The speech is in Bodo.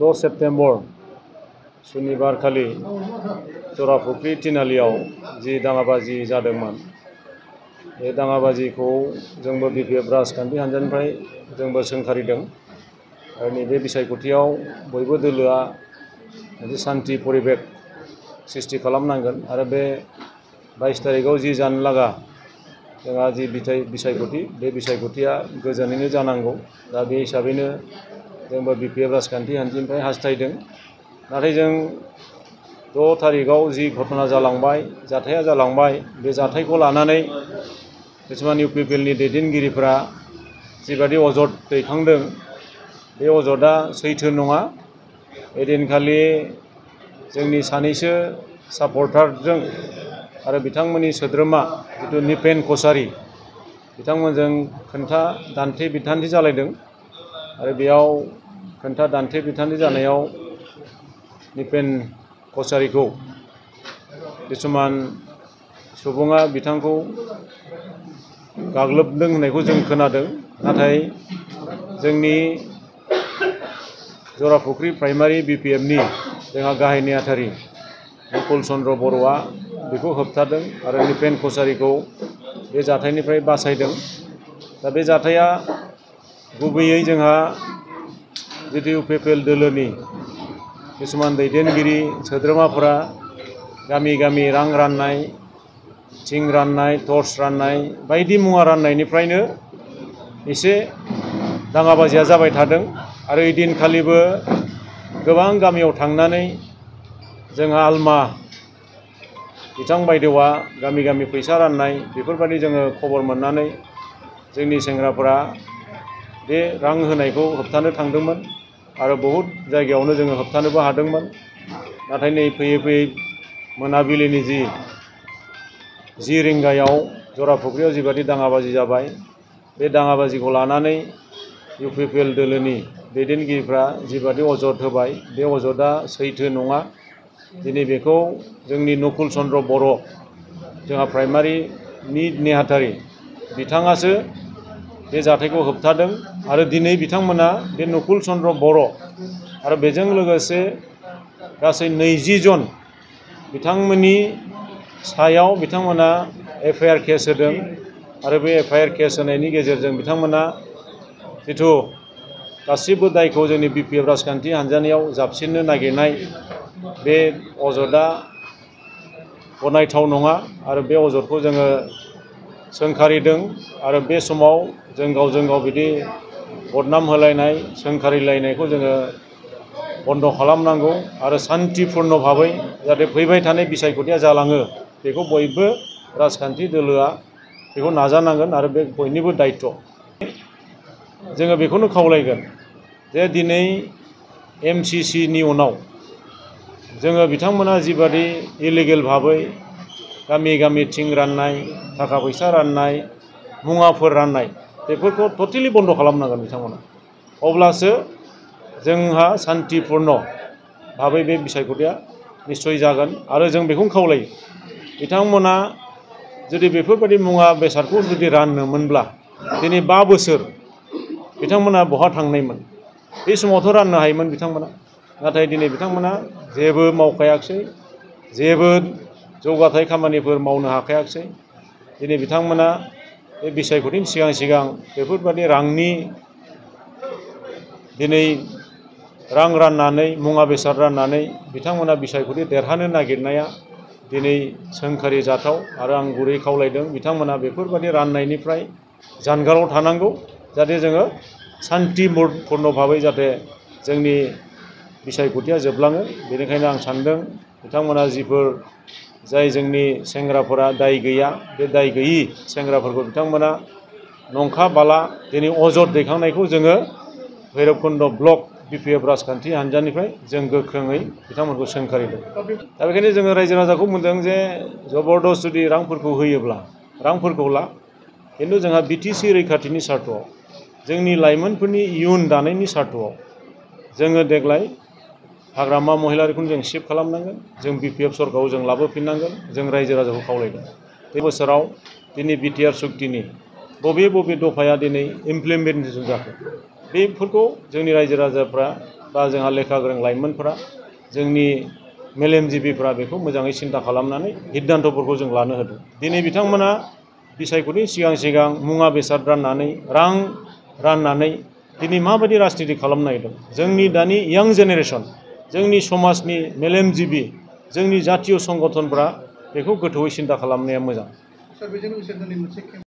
10 सेप्तेम्बर शनिबार खालि जराफुख्रि तिनालियाव जि दाङाबाजि जादोंमोन बे दाङाबाजिखौ जोंबो बिपिएफ राजखान्थि हान्जानिफ्राय जोंबो सोंखारिदों आरो नैबे बिसायख'थियाव बयबो दोलोआ मोनसे सान्थि परिबेक सृष्टि खालामनांगोन आरो बे 22 तारिखआव जि जानो लागा जोंहा जि बिसायख'थि बे बिसायख'थिया गोजोनैनो जानांगौ दा बे हिसाबैनो जोंबो बिपिएफ राजखान्थि हान्जानिफ्राय हास्थायदों नाथाय जों 6 तारिखआव जि घटना जालांबाय जाथाया जालांबाय बे जाथायखौ लानानै किसुमान इउपिपिएलनि दैदेनगिरिफोरा जिबादि अजद दैखांदों बे अजदआ सैथो नङा एदिनखालि जोंनि सानैसो सापर्टारजों आरो बिथांमोननि सोद्रोमा जितु निपेन कछारी बिथांमोनजों खोन्था दान्थे बिथान्थे जालायदों आरो बेयाव खोन्था दान्थे बिथान्थे जानायाव निपेन कछारीखौ किसुमान सुबुङा बिथांखौ गाग्लोबदों होननायखौ जों खोनादों नाथाय जोंनि जराफुख्रि प्राइमारि बिपिएफनि जोंहा गाहाय नेहाथारि मुकुल चन्द्र बर'आ बेखौ होबथादों आरो निपेन कछारीखौ बे जाथायनिफ्राय बासायदों दा बे जाथाया गुबैयै जोंहा जितु इउपिपिएल दोलोनि किसुमान दैदेनगिरि सोद्रोमाफोरा गामि गामि रां राननाय थिं राननाय टर्च राननाय बायदि मुवा राननायनिफ्रायनो एसे दाङाबाजिया जाबाय थादों आरो ओइदिनखालिबो गोबां गामियाव थांनानै जोंहा आलमा बिथां बायदेवा गामि गामि फैसा राननाय बेफोरबायदि जोङो खबर मोननानै जोंनि सेंग्राफोरा बे रां होनायखौ होबथानो थांदोंमोन आरो बहुद जायगायावनो जोङो होबथानोबो हादोंमोन नाथाय नै फैयै फैयै मोनाबिलिनि 10 रिंगायाव जराफुख्रियाव जिबादि दाङाबाजि जाबाय बे दाङाबाजिखौ लानानै इउपिपिएल दोलोनि दैदेनगिरिफ्रा जिबादि अजद होबाय बे अजदआ सैथो नङा दिनै बेखौ जोंनि नकुल चन्द्र बर' जोंहा प्राइमारिनि नेहाथारि बिथाङासो बे जाथायखौ होबथादों आरो दिनै बिथांमोना बे नकुल चन्द्र बर' आरो बेजों लोगोसे गासै 20 जन बिथांमोननि सायाव बिथांमोना एफआइआर केस होदों आरो बे एफआइआर केस होनायनि गेजेरजों बिथांमोना जिथु गासिबो दायखौ जोंनि बिपिएफ राजखान्थि हान्जानियाव जाबसिननो नागिरनाय बे अजदआ गनायथाव नङा आरो बे अजदखौ जोङो सोंखारिदों आरो बे समाव जों गावजों गाव बिदि बदनाम होलायनाय सोंखारिलायनायखौ जोङो बन्द खालामनांगौ आरो सान्थिपुर्ण भाबै जाहाथे फैबाय थानाय बिसायख'थिया जालाङो बेखौ बयबो राजखान्थि दोलोआ बेखौ नाजानांगोन आरो बे बयनिबो दायित्व जोङो बेखौनो खावलायगोन जे दिनै एमसिसिनि उनाव जोङो बिथांमोना जिबादि इलिगेल भाबै गामि गामि थिं राननाय थाखा फैसा राननाय मुवाफोर राननाय बेफोरखौ टटेलि बन्द खालामनांगोन बिथांमोना अब्लासो जोंहा सान्थिपुर्ण भाबै बे बिसायख'थिया निश्चय जागोन आरो जों बेखौनो खावलायो बिथांमोना जुदि बेफोरबायदि मुवा बेसादखौ जुदि राननो मोनब्ला दिनै 5 बोसोर बिथांमोना बहा थांनायमोन बे समावथ' राननो हायोमोन बिथांमोना नाथाय दिनै बिथांमोना जेबो मावखायाखसै जेबो जौगाथाय खामानिफोर मावनो हाखायाखसै दिनै बिथांमोना बे बिसायख'थिनि सिगां बेफोरबायदि रांनि दिनै रां राननानै मुवा बेसाद राननानै बिथांमोना बिसायख'थि देरहानो नागिरनाया दिनै सोंखारि जाथाव आरो आं गुरै खावलायदों बिथांमोना बेफोरबायदि राननायनिफ्राय जानगाराव थानांगौ जाहाथे जोङो सान्थिपुर्ण भाबै जाहाथे जोंनि बिसायख'थिया जोबलाङो बेनिखायनो आं सान्दों बिथांमोना जिफोर जाय जोंनि सेंग्राफोरा दाय गैया बे दाय गैयि सेंग्राफोरखौ बिथांमोना नंखा बाला दिनै अजद दैखांनायखौ जोङो भैरबकुन्द ब्लक बिपिएफ राजखान्थि हान्जानिफ्राय जों गोख्रोङै बिथांमोनखौ सोंखारिदों दा बेखायनो जोङो रायजो राजाखौ मोनदों जे जबरदस्त जुदि रांफोरखौ होयोब्ला रांफोरखौ ला खिन्थु जोंहा बिटिसि रैखाथिनि सार्थआव जोंनि लाइमोनफोरनि इयुन दानायनि सार्थआव जोङो देग्लाय हाग्रामा महिलारिखौनो जों सेभ खालामनांगोन जों बिपिएफ सरकारखौ जों लाबोफिननांगोन जों रायजो राजाखौ खावलायदों बे बोसोराव दिनै बिटिआर सुक्तिनि बबे दफाया दिनै इमप्लिमेन्टेसन जाखो बेफोरखौ जोंनि रायजो राजाफ्रा बा जोंहा लेखा गोरों लाइमोनफोरा जोंनि मेलेमजिबिफ्रा बेखौ मोजाङै सिन्था खालामनानै सिद्धान्तफोरखौ जों लानो होदों। दिनै बिथांमोना बिसायख'थिनि सिगां सिगां मुवा बेसाद राननानै रां राननानै दिनै माबायदि राजनिति खालामनो नागिरदों जोंनि दानि यां जेनेरेसन जोंनि समाजनि मेलेमजिबि जोंनि जातीय संगठनफ्रा बेखौ गोथौयै सिन्था खालामनाया मोजां।